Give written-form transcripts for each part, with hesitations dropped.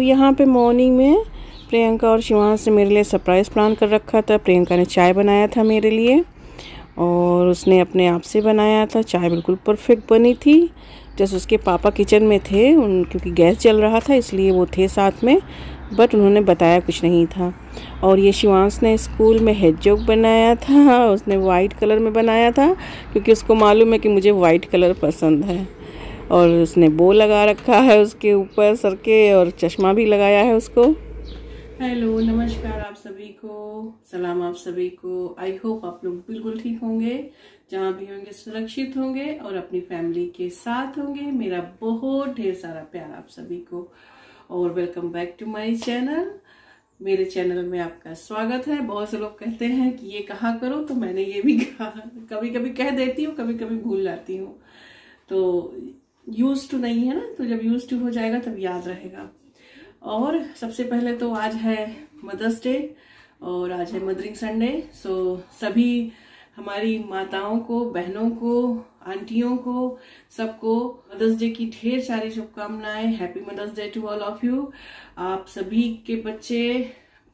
यहाँ पे मॉर्निंग में प्रियंका और शिवांश ने मेरे लिए सरप्राइज़ प्लान कर रखा था। प्रियंका ने चाय बनाया था मेरे लिए और उसने अपने आप से बनाया था। चाय बिल्कुल परफेक्ट बनी थी। जैसे उसके पापा किचन में थे, क्योंकि गैस जल रहा था इसलिए वो थे साथ में, बट उन्होंने बताया कुछ नहीं था। और ये शिवांश ने स्कूल में हेडजॉग बनाया था। उसने वाइट कलर में बनाया था क्योंकि उसको मालूम है कि मुझे वाइट कलर पसंद है। और उसने बो लगा रखा है उसके ऊपर सर के, और चश्मा भी लगाया है उसको। हेलो, नमस्कार आप सभी को, सलाम आप सभी को। आई होप आप लोग बिल्कुल ठीक होंगे, जहाँ भी होंगे सुरक्षित होंगे और अपनी फैमिली के साथ होंगे। मेरा बहुत ढेर सारा प्यार आप सभी को और welcome back to my channel. मेरे चैनल में आपका स्वागत है। बहुत से लोग कहते हैं कि ये कहा करो, तो मैंने ये भी कहा, कभी कभी कह देती हूँ, कभी कभी भूल जाती हूँ। तो यूज टू नहीं है ना, तो जब यूज टू हो जाएगा तब याद रहेगा। और सबसे पहले तो आज है मदर्स डे और आज है मदरिंग संडे। सो सभी हमारी माताओं को, बहनों को, आंटियों को, सबको मदर्स डे की ढेर सारी शुभकामनाएं। Happy mother's day to all of you. आप सभी के बच्चे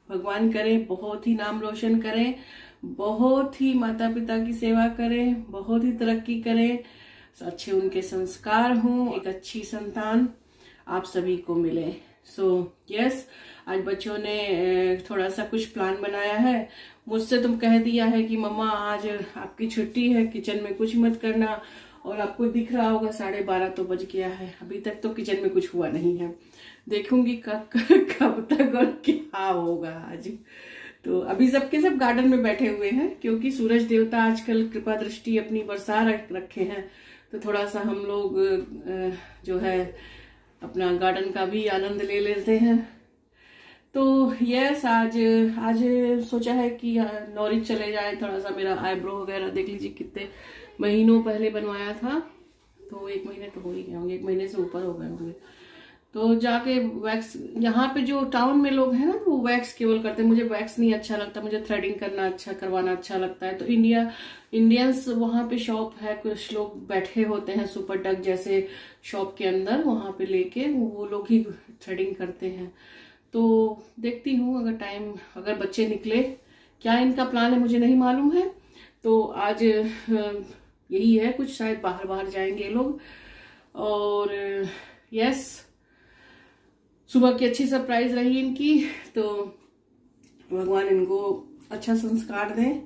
भगवान करें बहुत ही नाम रोशन करें, बहुत ही माता पिता की सेवा करें, बहुत ही तरक्की करें, अच्छे उनके संस्कार हों, एक अच्छी संतान आप सभी को मिले। सो यस, आज बच्चों ने थोड़ा सा कुछ प्लान बनाया है। मुझसे तुम कह दिया है कि मम्मा आज आपकी छुट्टी है, किचन में कुछ मत करना। और आपको दिख रहा होगा 12:30 तो बज गया है, अभी तक तो किचन में कुछ हुआ नहीं है। देखूंगी कब तक और क्या होगा आज। तो अभी सबके सब गार्डन में बैठे हुए हैं, क्योंकि सूरज देवता आजकल कृपा दृष्टि अपनी बरसा रखे हैं। तो थोड़ा सा हम लोग जो है अपना गार्डन का भी आनंद ले लेते हैं। तो यस, आज सोचा है कि नॉरिच चले जाए। थोड़ा सा मेरा आईब्रो वगैरह देख लीजिए, कितने महीनों पहले बनवाया था, तो 1 महीने तो हो ही गए होंगे, 1 महीने से ऊपर हो गए होंगे। तो जाके वैक्स, यहाँ पे जो टाउन में लोग हैं ना, वो वैक्स केवल करते हैं। मुझे वैक्स नहीं अच्छा लगता, मुझे थ्रेडिंग करवाना अच्छा लगता है। तो इंडियंस वहां पे शॉप है, कुछ लोग बैठे होते हैं सुपर डक जैसे शॉप के अंदर, वहां पे लेके वो लोग ही थ्रेडिंग करते हैं। तो देखती हूँ अगर बच्चे निकले, क्या इनका प्लान है मुझे नहीं मालूम है। तो आज यही है कुछ, शायद बाहर जाएंगे लोग। और यस, सुबह की अच्छी सरप्राइज रही इनकी, तो भगवान इनको अच्छा संस्कार दें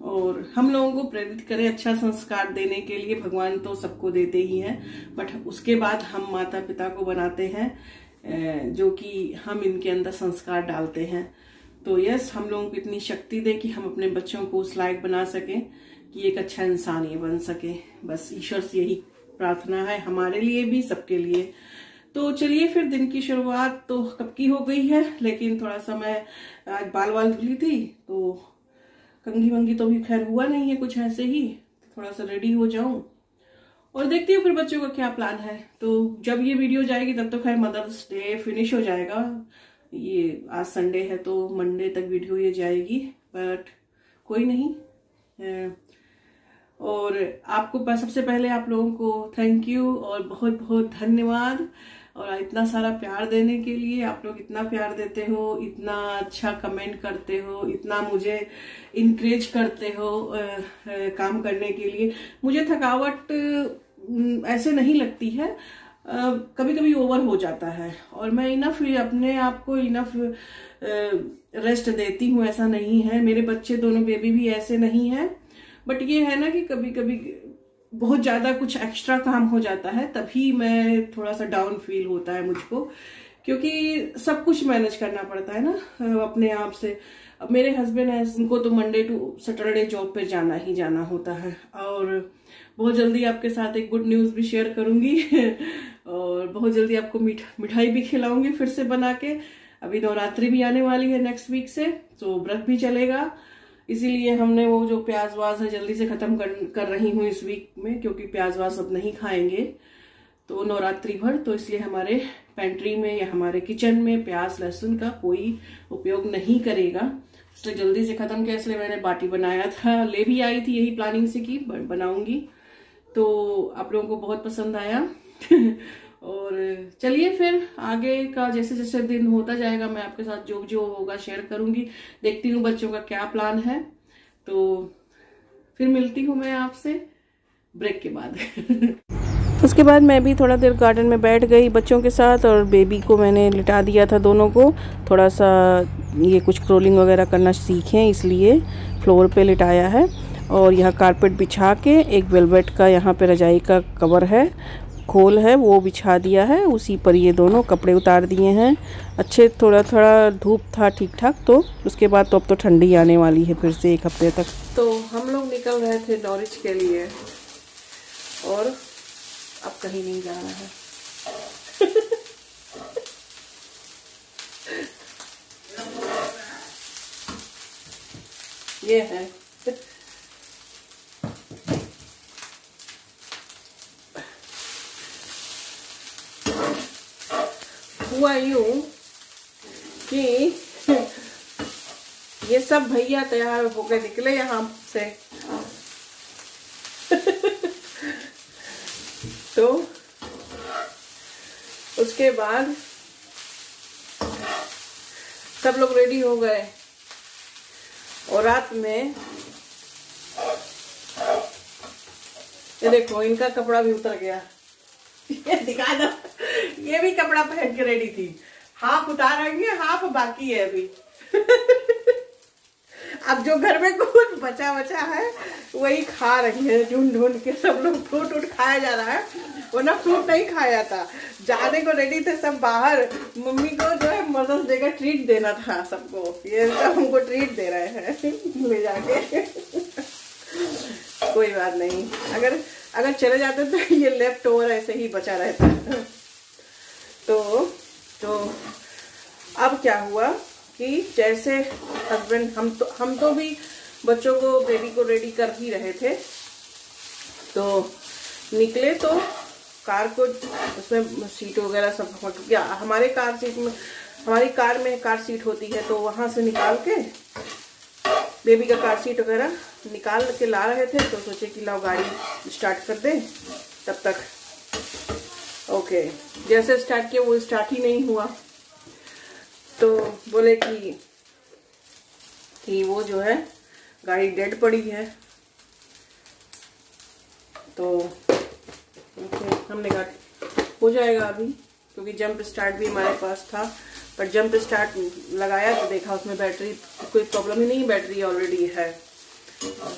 और हम लोगों को प्रेरित करें अच्छा संस्कार देने के लिए। भगवान तो सबको देते ही हैं, बट उसके बाद हम माता पिता को बनाते हैं, जो कि हम इनके अंदर संस्कार डालते हैं। तो यस, हम लोगों को इतनी शक्ति दे कि हम अपने बच्चों को उस लायक बना सकें कि एक अच्छा इंसान ये बन सके। बस ईश्वर से यही प्रार्थना है हमारे लिए भी, सबके लिए। तो चलिए फिर, दिन की शुरुआत तो कब की हो गई है, लेकिन थोड़ा सा मैं आज बाल धुली थी, तो कंघी वंगी तो भी खैर हुआ नहीं है, कुछ ऐसे ही थोड़ा सा रेडी हो जाऊं और देखती हूँ फिर बच्चों का क्या प्लान है। तो जब ये वीडियो जाएगी तब तो खैर मदर्स डे फिनिश हो जाएगा। ये आज संडे है तो मंडे तक वीडियो ये जाएगी, बट कोई नहीं। और आपको सबसे पहले आप लोगों को थैंक यू और बहुत बहुत धन्यवाद, और इतना सारा प्यार देने के लिए। आप लोग इतना प्यार देते हो, इतना अच्छा कमेंट करते हो, इतना मुझे इनकरेज करते हो काम करने के लिए। मुझे थकावट ऐसे नहीं लगती है, कभी कभी ओवर हो जाता है, और मैं इनफ अपने आप को इनफ रेस्ट देती हूँ, ऐसा नहीं है। मेरे बच्चे दोनों बेबी भी ऐसे नहीं है, बट ये है ना कि कभी कभी बहुत ज्यादा कुछ एक्स्ट्रा काम हो जाता है, तभी मैं थोड़ा सा डाउन फील होता है मुझको, क्योंकि सब कुछ मैनेज करना पड़ता है ना अपने आप से। अब मेरे हस्बैंड है, उनको तो मंडे टू सैटरडे जॉब पे जाना ही जाना होता है। और बहुत जल्दी आपके साथ एक गुड न्यूज भी शेयर करूंगी और बहुत जल्दी आपको मिठाई भी खिलाऊंगी फिर से बना के। अभी नवरात्रि भी आने वाली है नेक्स्ट वीक से, तो व्रत भी चलेगा, इसीलिए हमने वो जो प्याज वाज है जल्दी से खत्म कर रही हूँ इस वीक में, क्योंकि प्याज वाज सब नहीं खाएंगे तो नवरात्रि भर। तो इसलिए हमारे पेंट्री में या हमारे किचन में प्याज लहसुन का कोई उपयोग नहीं करेगा, इसलिए जल्दी से खत्म किया। इसलिए मैंने बाटी बनाया था, ले भी आई थी यही प्लानिंग से कि बनाऊंगी, तो आप लोगों को बहुत पसंद आया और चलिए फिर आगे का जैसे जैसे दिन होता जाएगा मैं आपके साथ जो जो होगा शेयर करूंगी। देखती हूँ बच्चों का क्या प्लान है, तो फिर मिलती हूँ मैं आपसे ब्रेक के बाद। उसके बाद मैं भी थोड़ा देर गार्डन में बैठ गई बच्चों के साथ, और बेबी को मैंने लिटा दिया था दोनों को। थोड़ा सा ये कुछ क्रोलिंग वगैरह करना सीखें इसलिए फ्लोर पे लिटाया है। और यहाँ कारपेट बिछा के एक वेलवेट का यहाँ पे रजाई का कवर है, खोल है, वो बिछा दिया है। उसी पर ये दोनों कपड़े उतार दिए हैं। अच्छे थोड़ा थोड़ा धूप था ठीक ठाक, तो उसके बाद तो अब तो ठंडी आने वाली है फिर से 1 हफ्ते तक। तो हम लोग निकल रहे थे नॉरिच के लिए, और अब कहीं नहीं जाना है। ये है हुआ यूं कि ये सब भैया तैयार होकर निकले यहाँ से। तो उसके बाद सब लोग रेडी हो गए, और रात में ये देखो इनका कपड़ा भी उतर गया। ये दिखा दो, ये भी कपड़ा पहन के रेडी थी। हाफ उतार रही है, हाफ बाकी है अभी। अब जो घर में कुछ बचा है वही खा रही है ढूंढ ढूंढ के। सब लोग फ्रूट खाया जा रहा है, वरना फ्रूट नहीं खाया था। जाने को रेडी थे सब बाहर। मम्मी को जो है मदर्स डे का ट्रीट देना था सबको, ये सब हमको ट्रीट दे रहे हैं ले जाके। कोई बात नहीं, अगर चले जाते तो ये लेफ्ट ओवर ऐसे ही बचा रहता। तो अब क्या हुआ कि जैसे हस्बैंड हम तो भी बच्चों को बेबी को रेडी कर ही रहे थे, तो निकले तो कार को उसमें सीट वगैरह सब क्या हमारी कार में कार सीट होती है, तो वहां से निकाल के बेबी का कार सीट वगैरह निकाल के ला रहे थे। तो सोचे कि लाओ गाड़ी स्टार्ट कर दे तब तक। ओके, जैसे स्टार्ट किया वो स्टार्ट ही नहीं हुआ। तो बोले कि वो जो है गाड़ी डेड पड़ी है। तो हमने कहा हो जाएगा अभी, क्योंकि जंप स्टार्ट भी हमारे पास था। पर जंप स्टार्ट लगाया तो देखा उसमें बैटरी कोई प्रॉब्लम ही नहीं, बैटरी ऑलरेडी है।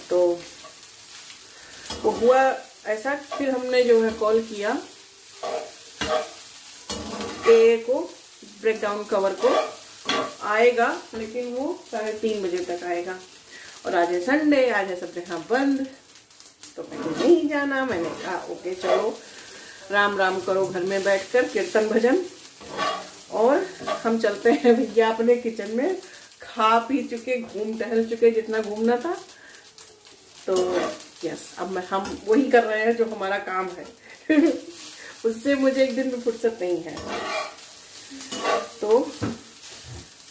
तो वो हुआ ऐसा। फिर हमने जो है कॉल किया ए को, ब्रेकडाउन कवर को, आएगा, लेकिन वो 3:30 बजे तक आएगा। और आज है संडे, आज है सब जगह बंद, तो मैंने नहीं जाना। मैंने कहा ओके चलो राम राम करो घर में बैठकर कीर्तन भजन, और हम चलते हैं भैया अपने किचन में। खा पी चुके, घूम टहल चुके जितना घूमना था। तो यस, अब हम वही कर रहे हैं जो हमारा काम है। उससे मुझे एक दिन भी फुर्सत नहीं है। तो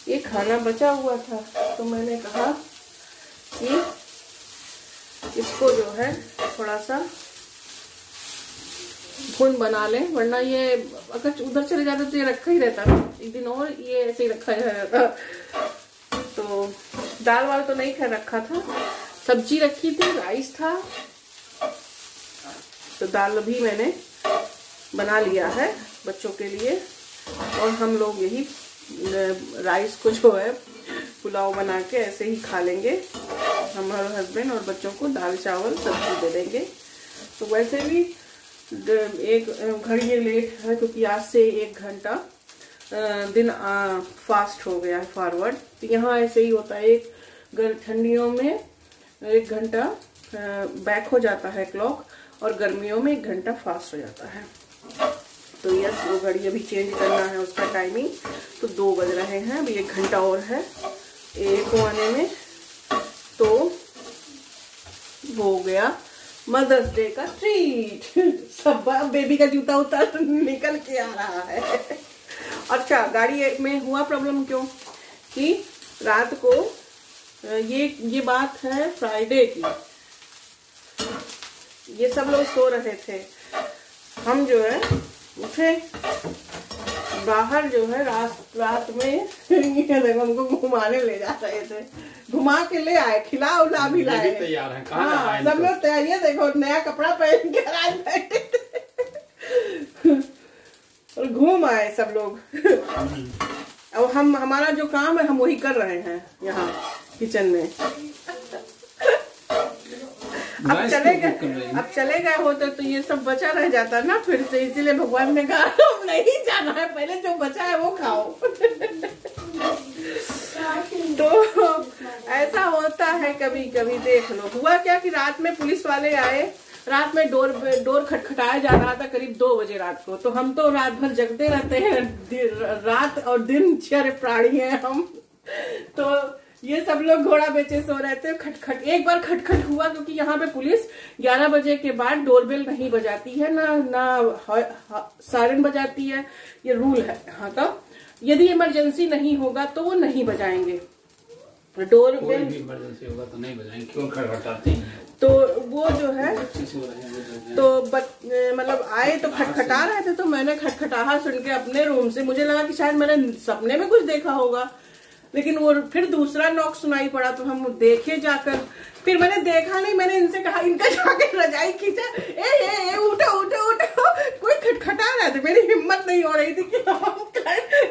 ये खाना बचा हुआ था, तो मैंने कहा कि इसको जो है थोड़ा सा भुन बना लें, वरना ये अगर उधर चले जाते तो ये रखा ही रहता ना, एक दिन और ये ऐसे ही रखा रहता। तो दाल वाल तो नहीं रखा था, सब्जी रखी थी, राइस था, तो दाल भी मैंने बना लिया है बच्चों के लिए। और हम लोग यही राइस को जो है पुलाव बना के ऐसे ही खा लेंगे। हमारे हस्बैंड और बच्चों को दाल चावल सब्जी दे देंगे। तो वैसे भी एक घड़ी ये लेट है, क्योंकि आज से 1 घंटा दिन फास्ट हो गया है फॉरवर्ड। तो यहाँ ऐसे ही होता है, ठंडियों में 1 घंटा बैक हो जाता है क्लॉक, और गर्मियों में 1 घंटा फास्ट हो जाता है। तो यस, वो घड़ी अभी चेंज करना है उसका टाइमिंग। तो 2 बज रहे हैं, अभी 1 घंटा और है ए को आने में। तो हो गया मदर्स डे का ट्रीट। सब बेबी का जूता उतार निकल के आ रहा है। अच्छा, गाड़ी में हुआ प्रॉब्लम क्यों कि रात को ये बात है फ्राइडे की, ये सब लोग सो रहे थे। हम जो है उठे बाहर जो है रात में ये देखो हमको घुमाने ले जा रहे थे, घुमा के ले आए, खिला उला भी लाए। तैयार है, हाँ सब लोग तैयार। ये देखो नया कपड़ा पहन के आज बैठे थे और घूम आए सब लोग। अब हमारा जो काम है हम वही कर रहे हैं यहाँ किचन में। अब चले गए होते तो ये सब बचा रह जाता ना फिर से, इसीलिए भगवान ने कहा अब नहीं जाना है, पहले जो बचा है वो खाओ। तो ऐसा होता है कभी कभी। देख लो हुआ क्या कि रात में पुलिस वाले आए, रात में डोर खटखटाया जा रहा था करीब 2 बजे रात को। तो हम तो रात भर जगते रहते हैं, रात और दिन चर प्राणी हैं हम। तो ये सब लोग घोड़ा बेचे सो रहे थे। खटखट एक बार खटखट हुआ क्योंकि यहाँ पे पुलिस 11 बजे के बाद डोरबेल नहीं बजाती है, ना सायरन बजाती है, ये रूल है यहाँ का। यदि इमरजेंसी नहीं होगा तो वो नहीं बजाएंगे डोरबेल। इमरजेंसी होगा तो नहीं बजाएंगे, क्यों खटखटाते हैं? तो वो जो है तो मतलब आए तो खटखटा रहे थे, तो मैंने खटखटाहट सुन के अपने रूम से, मुझे लगा कि शायद मैंने सपने में कुछ देखा होगा, लेकिन वो फिर दूसरा नॉक सुनाई पड़ा। तो हम देखे जाकर, फिर मैंने देखा नहीं, मैंने इनसे कहा, इनका जाके रजाई खींचा, ए उठो उठो उठो, कोई खटखटा रहा था। मेरी हिम्मत नहीं हो रही थी कि हम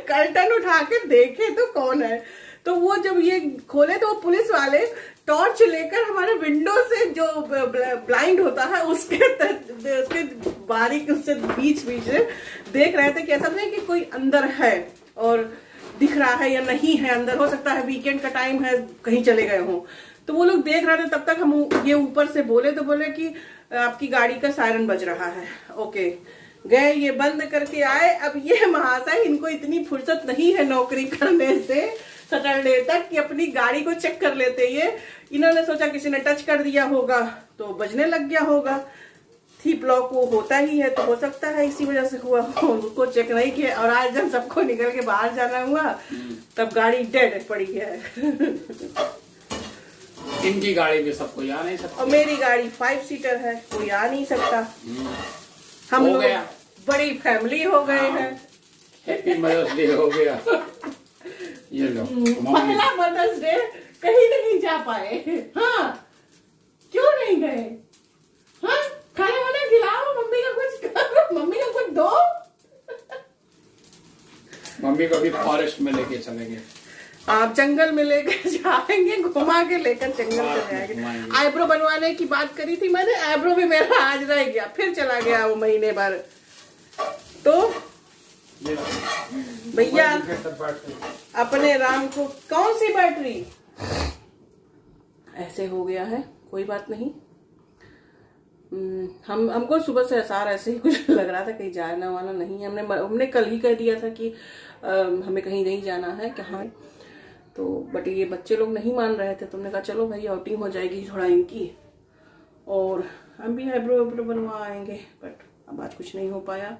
कर्टन उठा के देखे तो कौन है। तो वो जब ये खोले तो वो पुलिस वाले टॉर्च लेकर हमारे विंडो से जो ब्लाइंड होता है उसके बारीक उससे बीच से देख रहे थे कि ऐसा नहीं कि कोई अंदर है और दिख रहा है या नहीं है अंदर। हो सकता है वीकेंड का टाइम है, कहीं चले गए हों। तो वो लोग देख रहे थे। तब तक हम ये ऊपर से बोले तो बोले कि आपकी गाड़ी का सायरन बज रहा है। ओके गए, ये बंद करके आए। अब ये महाशय, इनको इतनी फुर्सत नहीं है नौकरी करने से सैटरडे तक कि अपनी गाड़ी को चेक कर लेते। ये इन्होंने सोचा किसी ने टच कर दिया होगा तो बजने लग गया होगा। थीप लॉक वो होता ही है, तो हो सकता है इसी वजह से हुआ, उनको चेक नहीं किया। और आज जब सबको निकल के बाहर जाना हुआ तब गाड़ी डेड पड़ी है। इनकी गाड़ी में सब कोई आ नहीं सकता, और मेरी गाड़ी 5 सीटर है, कोई आ नहीं सकता। हम लोग बड़ी फैमिली हो गए हैं। हैप्पी मदर्स डे हो गया। ये लो पहला मदर्स डे, कहीं नहीं जा पाए। हाँ क्यों नहीं गए? हाँ खाना वाना खिलाओ, मम्मी का कुछ करो, मम्मी का कुछ दो। मम्मी को भी फॉरेस्ट में लेके चलेंगे, आप जंगल में लेकर जाएंगे, घुमा के लेकर जंगल चले जाएंगे। आईब्रो बनवाने की बात करी थी मैंने, आईब्रो भी मेरा आज रह गया, फिर चला गया वो महीने भर। तो भैया अपने राम को कौन सी बैटरी, ऐसे हो गया है, कोई बात नहीं। हमको सुबह से एहसास ऐसे ही कुछ लग रहा था, कहीं जाना वाना नहीं। हमने कल ही कह दिया था कि हमें कहीं नहीं जाना है, कहाँ। तो बट ये बच्चे लोग नहीं मान रहे थे, तुमने कहा चलो भाई आउटिंग हो जाएगी थोड़ा इनकी, और हम भी आईब्रो बनवा आएंगे। बट अब आज कुछ नहीं हो पाया,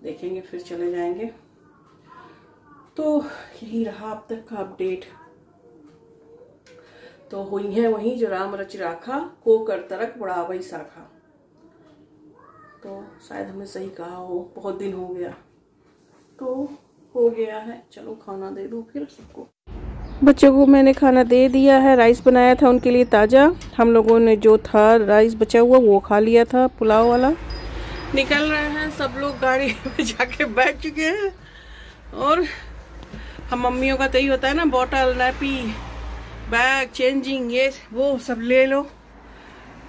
देखेंगे फिर चले जाएंगे। तो यही रहा अब तक का अपडेट। तो हुई है वही जो राम रच राखा, को कर तरक बढ़ावई शाखा। तो शायद हमने सही कहा हो, बहुत दिन हो गया तो हो गया है। चलो खाना दे दो फिर सबको। बच्चों को मैंने खाना दे दिया है, राइस बनाया था उनके लिए ताज़ा। हम लोगों ने जो था राइस बचा हुआ वो खा लिया था, पुलाव वाला। निकल रहे हैं सब लोग, गाड़ी में जाके बैठ चुके हैं। और हम मम्मियों का तो यही होता है ना, बॉटल, नैपी, बैग, चेंजिंग, ये वो सब ले लो।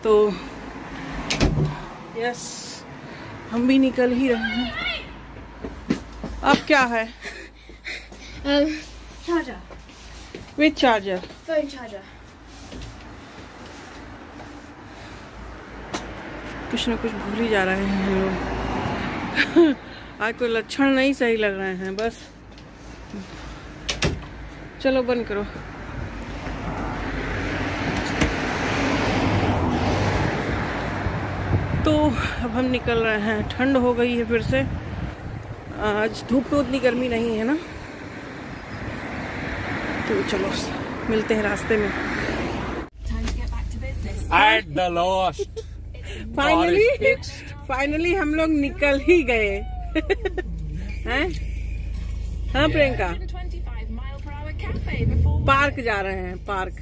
तो यस हम भी निकल ही रहे हैं। अब क्या है? Charger with charger, phone charger. कुछ ना कुछ भूल ही जा रहे हैं लोग। आज कोई लक्षण नहीं सही लग रहे हैं। बस चलो बंद करो। तो अब हम निकल रहे हैं। ठंड हो गई है फिर से, आज धूप तो उतनी गर्मी नहीं है ना। तो चलो मिलते हैं रास्ते में। At the last, फाइनली हम लोग निकल ही गए। हैं? हाँ प्रियंका, पार्क जा रहे हैं, पार्क।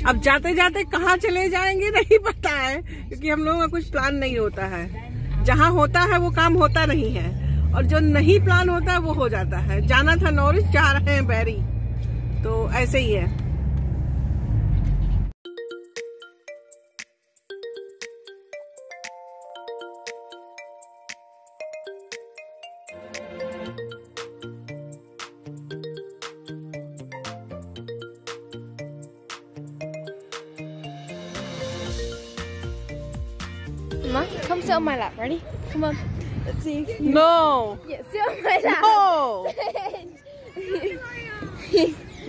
अब जाते जाते कहाँ चले जाएंगे नहीं पता है, क्योंकि हम लोगों का कुछ प्लान नहीं होता है। जहाँ होता है वो काम होता नहीं है, और जो नहीं प्लान होता है वो हो जाता है। जाना था नॉरिस, जा रहे हैं बैरी, तो ऐसे ही है। Mom, come sit on my lap. Ready? Come on. Let's see. No. Yeah, sit on my lap. No.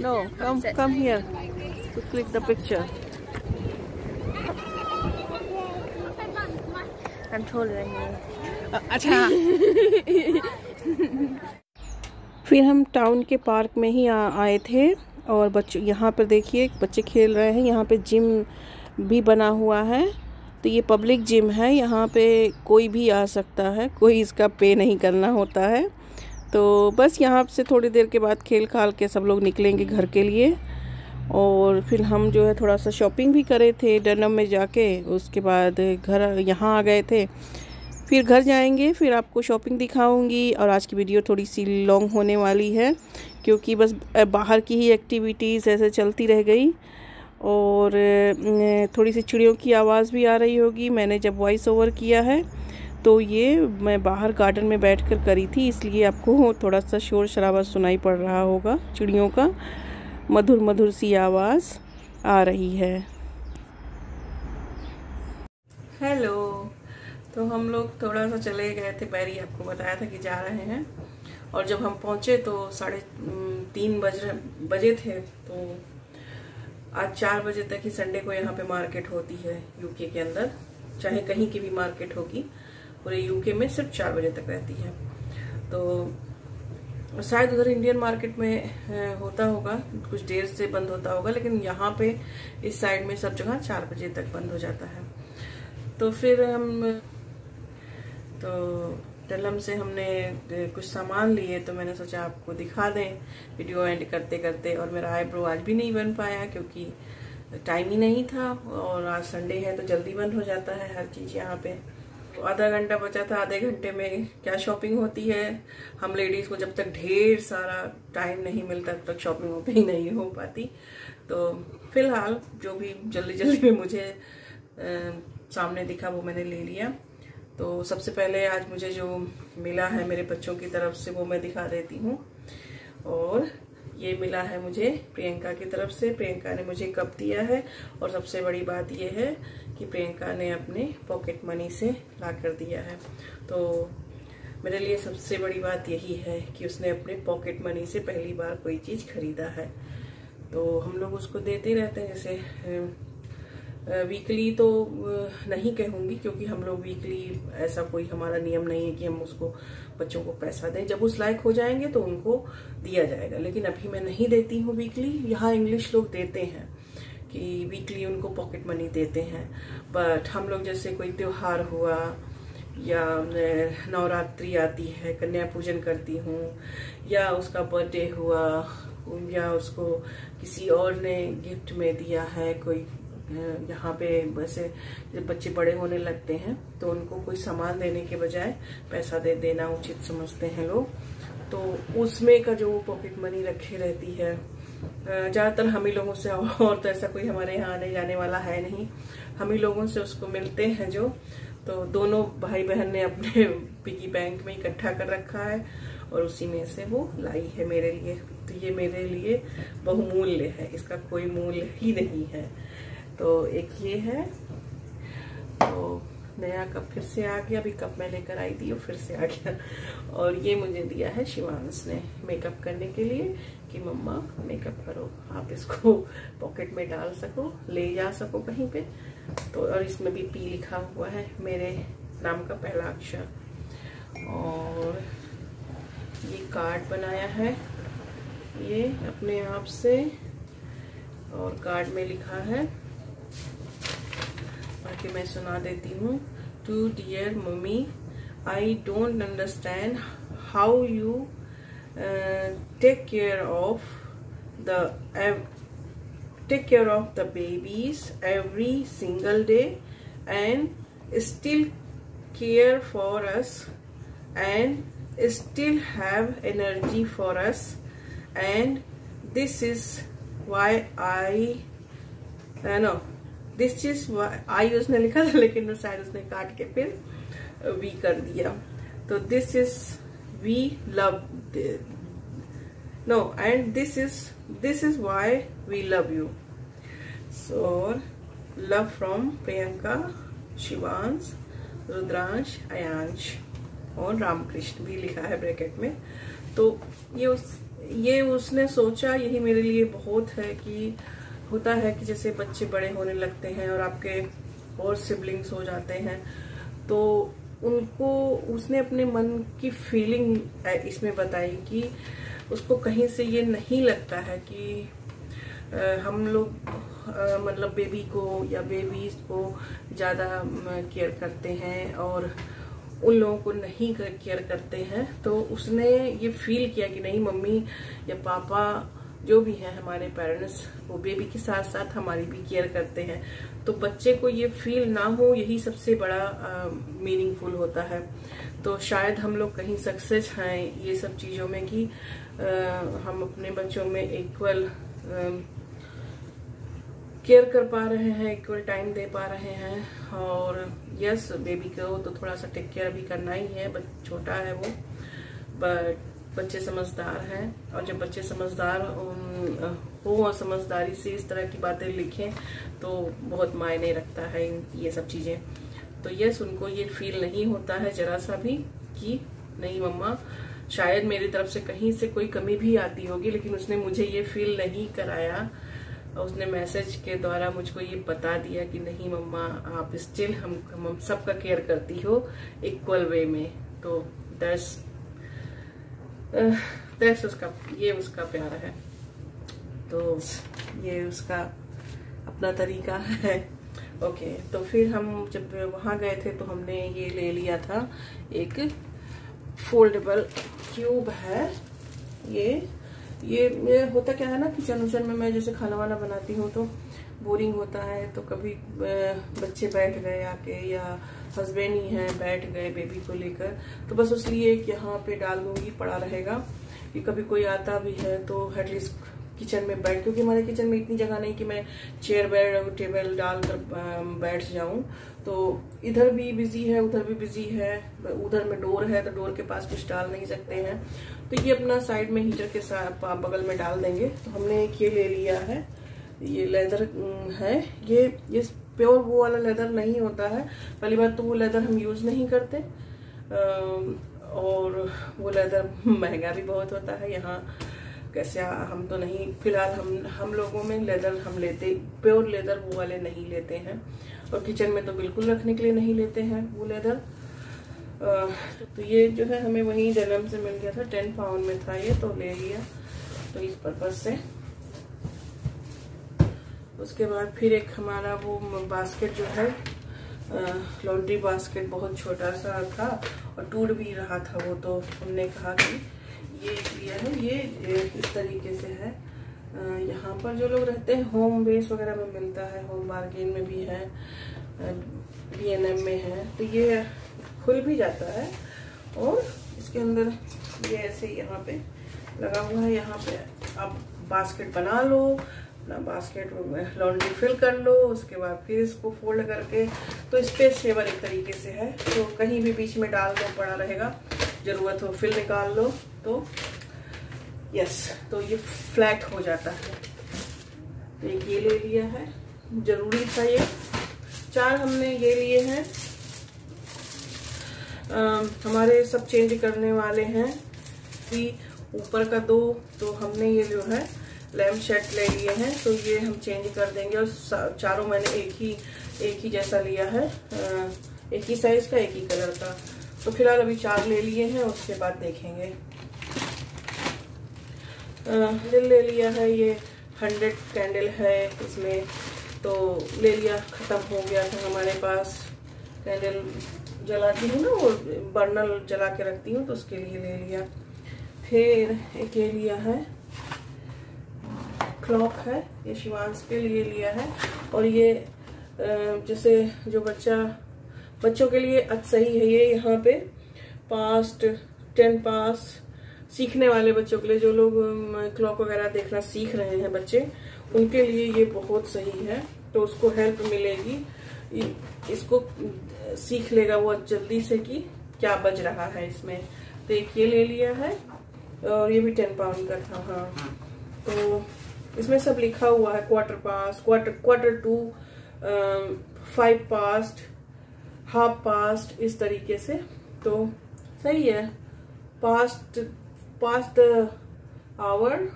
No. No. Come here. To click the picture. I'm taller than you. अच्छा। फिर हम town के park में ही आए थे, और बच्चों यहाँ पर देखिए बच्चे खेल रहे हैं। यहाँ पे जिम भी बना हुआ है, तो ये पब्लिक जिम है। यहाँ पे कोई भी आ सकता है, कोई इसका पे नहीं करना होता है। तो बस यहाँ से थोड़ी देर के बाद खेल खाल के सब लोग निकलेंगे घर के लिए। और फिर हम जो है थोड़ा सा शॉपिंग भी करे थे डनम में जाके, उसके बाद घर यहाँ आ गए थे। फिर घर जाएंगे, फिर आपको शॉपिंग दिखाऊंगी। और आज की वीडियो थोड़ी सी लॉन्ग होने वाली है, क्योंकि बस बाहर की ही एक्टिविटीज़ ऐसे चलती रह गई। और थोड़ी सी चिड़ियों की आवाज़ भी आ रही होगी। मैंने जब वॉइस ओवर किया है तो ये मैं बाहर गार्डन में बैठकर करी थी, इसलिए आपको थोड़ा सा शोर शराबा सुनाई पड़ रहा होगा। चिड़ियों का मधुर मधुर सी आवाज़ आ रही है। हेलो। तो हम लोग थोड़ा सा चले गए थे बैरी, आपको बताया था कि जा रहे हैं। और जब हम पहुँचे तो 3:30 बजे थे। तो आज 4 बजे तक ही संडे को यहाँ पे मार्केट होती है यूके के अंदर, चाहे कहीं की भी मार्केट होगी, पूरे यूके में सिर्फ 4 बजे तक रहती है। तो शायद उधर इंडियन मार्केट में होता होगा, कुछ देर से बंद होता होगा, लेकिन यहाँ पे इस साइड में सब जगह 4 बजे तक बंद हो जाता है। तो फिर हम डलम से हमने कुछ सामान लिए, तो मैंने सोचा आपको दिखा दें वीडियो एंड करते करते। और मेरा आईब्रो आज भी नहीं बन पाया क्योंकि टाइम ही नहीं था, और आज संडे है तो जल्दी बंद हो जाता है हर चीज़ यहाँ पे। तो आधा घंटा बचा था, आधे घंटे में क्या शॉपिंग होती है। हम लेडीज़ को जब तक ढेर सारा टाइम नहीं मिलता तब तक शॉपिंग होती ही नहीं हो पाती। तो फिलहाल जो भी जल्दी जल्दी में मुझे सामने दिखा वो मैंने ले लिया। तो सबसे पहले आज मुझे जो मिला है मेरे बच्चों की तरफ से वो मैं दिखा देती हूँ। और ये मिला है मुझे प्रियंका की तरफ से। प्रियंका ने मुझे कप दिया है, और सबसे बड़ी बात ये है कि प्रियंका ने अपने पॉकेट मनी से ला कर दिया है। तो मेरे लिए सबसे बड़ी बात यही है कि उसने अपने पॉकेट मनी से पहली बार कोई चीज़ खरीदा है। तो हम लोग उसको देते रहते हैं, जैसे वीकली तो नहीं कहूँगी, क्योंकि हम लोग वीकली ऐसा कोई हमारा नियम नहीं है कि हम उसको बच्चों को पैसा दें। जब उस लायक हो जाएंगे तो उनको दिया जाएगा, लेकिन अभी मैं नहीं देती हूँ वीकली। यहाँ इंग्लिश लोग देते हैं कि वीकली उनको पॉकेट मनी देते हैं, बट हम लोग जैसे कोई त्योहार हुआ या नवरात्रि आती है, कन्या पूजन करती हूँ, या उसका बर्थडे हुआ, या उसको किसी और ने गिफ्ट में दिया है, कोई यहाँ पे वैसे जब बच्चे बड़े होने लगते हैं तो उनको कोई सामान देने के बजाय पैसा दे देना उचित समझते हैं लोग। तो उसमें का जो पॉकेट मनी रखे रहती है ज़्यादातर हम ही लोगों से, और तो ऐसा कोई हमारे यहाँ आने जाने वाला है नहीं, हम ही लोगों से उसको मिलते हैं जो। तो दोनों भाई बहन ने अपने पिगी बैंक में इकट्ठा कर रखा है, और उसी में से वो लाई है मेरे लिए। तो ये मेरे लिए बहुमूल्य है, इसका कोई मूल्य ही नहीं है। तो एक ये है, तो नया कप फिर से आ गया। अभी कप मैं लेकर आई थी और फिर से आ गया। और ये मुझे दिया है शिवांश ने मेकअप करने के लिए, कि मम्मा मेकअप करो, आप इसको पॉकेट में डाल सको, ले जा सको कहीं पे। तो और इसमें भी पी लिखा हुआ है, मेरे नाम का पहला अक्षर। और ये कार्ड बनाया है ये अपने आप से, और कार्ड में लिखा है, बाकी मैं सुना देती हूँ। To dear mummy, I don't understand how you take care of the babies every single day and still care for us and still have energy for us, and this is why this is why I उसने लिखा था लेकिन शायद उसने काट के फिर we कर दिया, तो this is we love no and this is why we love you. So love from Priyanka, Shivansh, Rudransh, Ayansh और रामकृष्ण भी लिखा है ब्रैकेट में। तो ये उसने सोचा, यही मेरे लिए बहुत है कि होता है कि जैसे बच्चे बड़े होने लगते हैं और आपके और सिबलिंग्स हो जाते हैं, तो उनको उसने अपने मन की फीलिंग इसमें बताई कि उसको कहीं से ये नहीं लगता है कि हम लोग मतलब बेबी को या बेबीज को ज़्यादा केयर करते हैं और उन लोगों को नहीं केयर करते हैं। तो उसने ये फील किया कि नहीं, मम्मी या पापा जो भी हैं हमारे पेरेंट्स, वो बेबी के साथ साथ हमारी भी केयर करते हैं। तो बच्चे को ये फील ना हो, यही सबसे बड़ा मीनिंगफुल होता है। तो शायद हम लोग कहीं सक्सेस हैं ये सब चीज़ों में कि हम अपने बच्चों में इक्वल केयर कर पा रहे हैं, इक्वल टाइम दे पा रहे हैं। और यस, बेबी को तो थोड़ा सा टेक केयर भी करना ही है, छोटा है वो, बट बच्चे समझदार हैं, और जब बच्चे समझदार हो और समझदारी से इस तरह की बातें लिखें तो बहुत मायने रखता है ये सब चीज़ें। तो यस, उनको ये फील नहीं होता है जरा सा भी कि नहीं मम्मा, शायद मेरी तरफ से कहीं से कोई कमी भी आती होगी, लेकिन उसने मुझे ये फील नहीं कराया। उसने मैसेज के द्वारा मुझको ये बता दिया कि नहीं मम्मा, आप स्टिल हम सबका केयर करती हो इक्वल वे में। तो दैट्स उसका प्यार है, तो ये उसका अपना तरीका है। ओके, तो फिर हम जब वहाँ गए थे तो हमने ये ले लिया था, एक फोल्डेबल क्यूब है। ये होता क्या है ना, किचन उचन में मैं जैसे खाना वाना बनाती हूँ तो बोरिंग होता है, तो कभी बच्चे बैठ गए आके या हस्बैंड ही हैं बैठ गए बेबी को लेकर, तो बस इसलिए यहाँ पे डाल दूंगी, पड़ा रहेगा कि कभी कोई आता भी है तो एटलीस्ट किचन में बैठ, क्योंकि हमारे किचन में इतनी जगह नहीं कि मैं चेयर बेड टेबल डालकर बैठ जाऊं। तो इधर भी बिजी है, उधर भी बिजी है, उधर में डोर है तो डोर के पास कुछ डाल नहीं सकते हैं, तो ये अपना साइड में हीटर के साथ बगल में डाल देंगे। तो हमने एक ये ले लिया है, ये लेदर है, ये प्योर वो वाला लेदर नहीं होता है। पहली बात तो वो लेदर हम यूज नहीं करते, और वो लेदर महंगा भी बहुत होता है। यहाँ कैसे हम तो नहीं, फिलहाल हम लोगों में लेदर हम लेते, प्योर लेदर वो वाले नहीं लेते हैं, और किचन में तो बिल्कुल रखने के लिए नहीं लेते हैं वो लेदर। तो ये जो है हमें वहीं डेनिम से मिल गया था, 10 पाउंड में था ये, तो ले लिया तो इस पर्पज से। उसके बाद फिर एक हमारा वो बास्केट जो है, लॉन्ड्री बास्केट, बहुत छोटा सा था और टूट भी रहा था वो, तो हमने कहा कि ये लिया है, ये इस तरीके से है। यहाँ पर जो लोग रहते हैं होम बेस वगैरह में मिलता है, होम बार्गेन में भी है, B&M में है, तो ये खुल भी जाता है और इसके अंदर ये ऐसे यहाँ पे लगा हुआ है। यहाँ पे आप बास्केट बना लो, अपना बास्केट में लॉन्ड्री फिल कर लो, उसके बाद फिर इसको फोल्ड करके, तो स्पेस सेवर एक तरीके से है, तो कहीं भी बीच में डाल दो, पड़ा रहेगा, जरूरत हो फिल निकाल लो, तो यस, तो ये फ्लैट हो जाता है। तो एक ये ले लिया है, जरूरी था ये। 4 हमने ये लिए हैं, हमारे सब चेंज करने वाले हैं कि ऊपर का 2, तो हमने ये जो है लैम्प शेड ले लिए हैं, तो ये हम चेंज कर देंगे। और चारों मैंने एक ही जैसा लिया है, एक ही साइज का, एक ही कलर का। तो फिलहाल अभी 4 ले लिए हैं, उसके बाद देखेंगे। कैंडल ले लिया है, ये 100 कैंडल है इसमें, तो ले लिया, खत्म हो गया था हमारे पास कैंडल जलाती हूँ ना, वो बर्नर जला के रखती हूँ, तो उसके लिए ले लिया। फिर एक ये लिया है क्लॉक है, ये शिवांश के लिए लिया है। और ये जैसे जो बच्चों के लिए सही है ये, यहाँ पे पास्ट 10 पास सीखने वाले बच्चों के लिए, जो लोग क्लॉक वगैरह देखना सीख रहे हैं बच्चे, उनके लिए ये बहुत सही है। तो उसको हेल्प मिलेगी, इसको सीख लेगा वो जल्दी से कि क्या बज रहा है इसमें। तो एक ये ले लिया है, और ये भी 10 पाउंड का था। हाँ, तो इसमें सब लिखा हुआ है, quarter past, quarter to, 5 past, half past, इस तरीके से। तो सही है, past the hour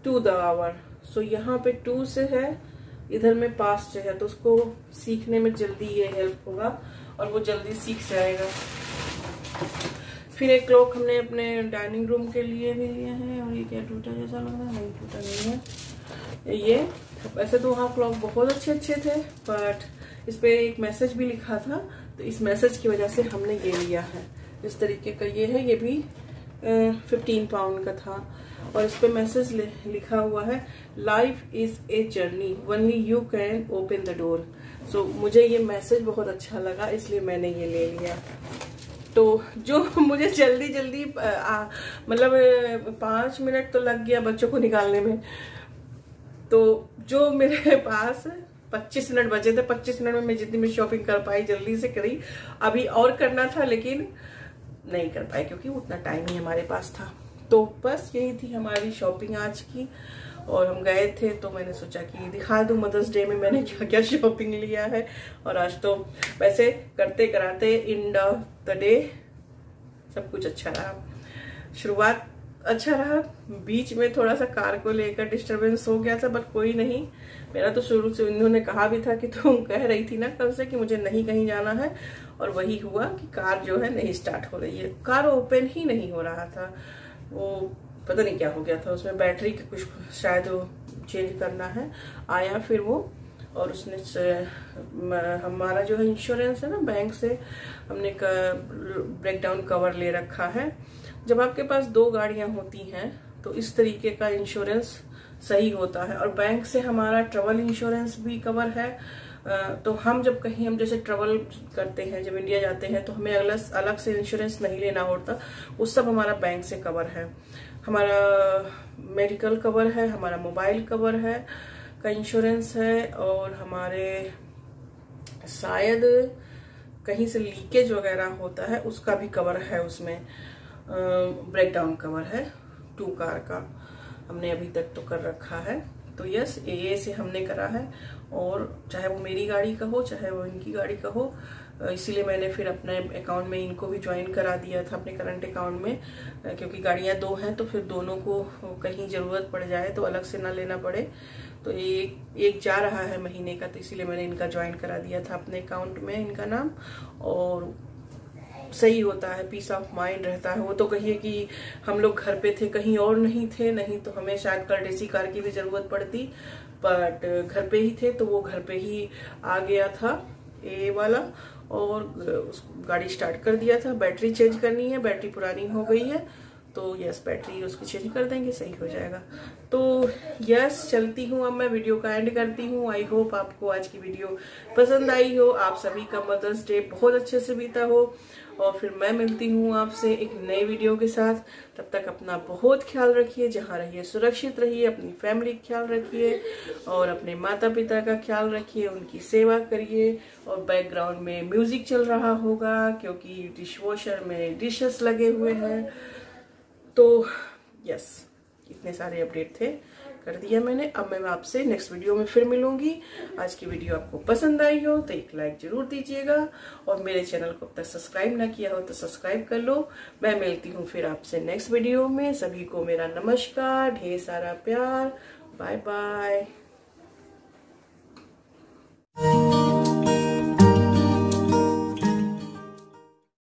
to the hour. So यहाँ पे 2 से है, इधर में पास्ट से है, तो उसको सीखने में जल्दी ये हेल्प होगा और वो जल्दी सीख जाएगा। फिर एक क्लॉक हमने अपने डाइनिंग रूम के लिए भी लिया है। और ये क्या टूटा जैसा लग रहा है? नहीं, टूटा नहीं है ये। वैसे तो वहाँ क्लॉक बहुत अच्छे थे, बट इस पे एक मैसेज भी लिखा था, तो इस मैसेज की वजह से हमने ये लिया है। इस तरीके का ये है, ये भी 15 पाउंड का था। और इस पे मैसेज लिखा हुआ है, life is a journey, only you can open the door. So मुझे ये मैसेज बहुत अच्छा लगा, इसलिए मैंने ये ले लिया। तो जो मुझे जल्दी मतलब 5 मिनट तो लग गया बच्चों को निकालने में, तो जो मेरे पास 25 मिनट बचे थे, 25 मिनट में मैं जितनी भी शॉपिंग कर पाई जल्दी से करी। अभी और करना था लेकिन नहीं कर पाए, क्योंकि उतना टाइम ही हमारे पास था। तो बस यही थी हमारी शॉपिंग आज की। और हम गए थे, तो मैंने सोचा कि दिखा दूं मदर्स डे में मैंने क्या क्या शॉपिंग लिया है। और आज तो वैसे करते कराते एंड ऑफ द डे सब कुछ अच्छा रहा। शुरुआत अच्छा रहा, बीच में थोड़ा सा कार को लेकर डिस्टरबेंस हो गया था, बट कोई नहीं। मेरा तो शुरू से इन्होंने कहा भी था कि तुम कह रही थी ना कल से कि मुझे नहीं कहीं जाना है, और वही हुआ कि कार जो है नहीं स्टार्ट हो रही है। कार ओपन ही नहीं हो रहा था, वो पता नहीं क्या हो गया था उसमें, बैटरी के कुछ शायद वो चेंज करना है। आया फिर वो, और उसने हमारा जो है इंश्योरेंस है ना बैंक से, हमने ब्रेकडाउन कवर ले रखा है। जब आपके पास 2 गाड़ियां होती हैं तो इस तरीके का इंश्योरेंस सही होता है। और बैंक से हमारा ट्रैवल इंश्योरेंस भी कवर है। तो हम जब कहीं हम जैसे ट्रैवल करते हैं, जब इंडिया जाते हैं, तो हमें अलग से इंश्योरेंस नहीं लेना होता, वो सब हमारा बैंक से कवर है। हमारा मेडिकल कवर है, हमारा मोबाइल कवर है का इंश्योरेंस है, और हमारे शायद कहीं से लीकेज वगैरह होता है उसका भी कवर है उसमें। ब्रेकडाउन कवर है 2 कार का, हमने अभी तक तो कर रखा है। तो यस, ये से हमने करा है, और चाहे वो मेरी गाड़ी का हो चाहे वो इनकी गाड़ी का हो, इसीलिए मैंने फिर अपने अकाउंट में इनको भी ज्वाइन करा दिया था अपने करंट अकाउंट में, क्योंकि गाड़ियां 2 हैं तो फिर दोनों को कहीं जरूरत पड़ जाए तो अलग से ना लेना पड़े। तो एक जा रहा है महीने का, तो इसीलिए मैंने इनका ज्वाइन करा दिया था अपने अकाउंट में, इनका नाम। और सही होता है, पीस ऑफ माइंड रहता है। वो तो कहिए कि हम लोग घर पे थे, कहीं और नहीं थे, नहीं तो हमें शायद कर्टेसी कार की भी जरूरत पड़ती, बट घर पे ही थे तो वो घर पे ही आ गया था ये वाला, और गाड़ी स्टार्ट कर दिया था। बैटरी चेंज करनी है, बैटरी पुरानी हो गई है, तो यस बैटरी उसकी चेंज कर देंगे, सही हो जाएगा। तो यस चलती हूँ, अब मैं वीडियो का एंड करती हूँ। आई होप आपको आज की वीडियो पसंद आई हो, आप सभी का मदर्स डे बहुत अच्छे से बीता हो, और फिर मैं मिलती हूँ आपसे एक नई वीडियो के साथ। तब तक अपना बहुत ख्याल रखिए, जहाँ रहिए सुरक्षित रहिए, अपनी फैमिली का ख्याल रखिए, और अपने माता पिता का ख्याल रखिए, उनकी सेवा करिए। और बैकग्राउंड में म्यूजिक चल रहा होगा क्योंकि डिशवॉशर में डिशेस लगे हुए हैं। तो यस, इतने सारे अपडेट थे, कर दिया मैंने। अब मैं आपसे नेक्स्ट वीडियो में फिर मिलूंगी। आज की वीडियो आपको पसंद आई हो तो एक लाइक जरूर दीजिएगा, और मेरे चैनल को अब तक सब्सक्राइब ना किया हो तो सब्सक्राइब कर लो। मैं मिलती हूँ फिर आपसे नेक्स्ट वीडियो में। सभी को मेरा नमस्कार, ढेर सारा प्यार, बाय बाय।